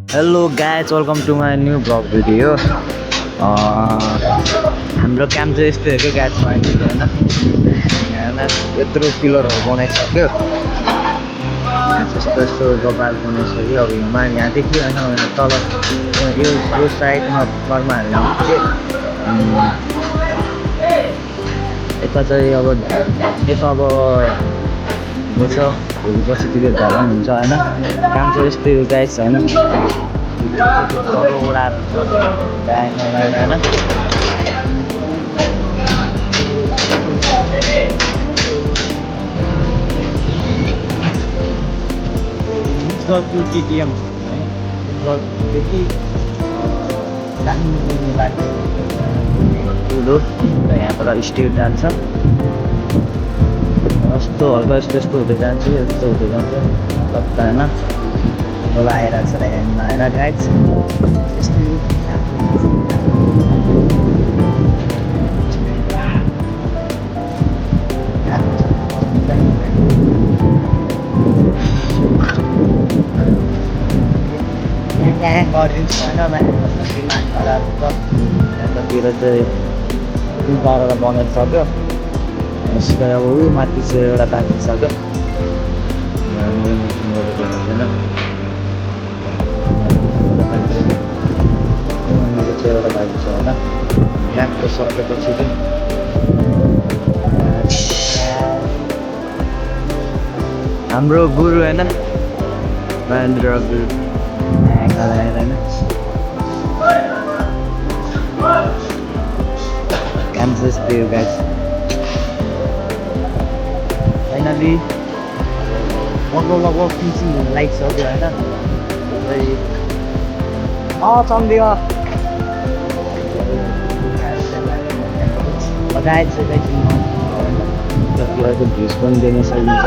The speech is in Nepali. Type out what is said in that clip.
hello guys welcome to my new blog video हाम्रो काम चाहिँ यस्तै हो क्या गाइज होइन यहाँ यत्रो पिलरहरू बनाइसक्यो यस्तो यस्तो गबाल बनाइसक्यो अब यहाँदेखि होइन तल यो साइडमा कर्माहरू ल्याउँछ यता चाहिँ अब यसो अब बस्छ भोलिपर्सितिर घर पनि हुन्छ होइन काम चाहिँ यस्तै हो गाइज होइन केटिएम है ठुलो यहाँबाट स्टेट जान्छ यस्तो हल्का यस्तो हुँदै जान्छ यस्तो हुँदै जान्छ कता होइन खोला आइरहेको छ हेर्नु आएर गाइज यस्तै गरिदिन्छ यतातिर चाहिँ गरेर बनाइसक्यो यसको अब माथि चाहिँ एउटा बाँकी छ क्या एउटा बाँकी छ होइन ल्याम्पको सकेपछि चाहिँ हाम्रो गुरु होइन महेन्द्र गुरु होइन काम चाहिँ यस्तै हो गाइज फाइनली लगभग फिनिसिङ हुन लागिसक्यो होइन चम्दियो गाइज चाहिँ भ्युज पनि दिन सकिन्छ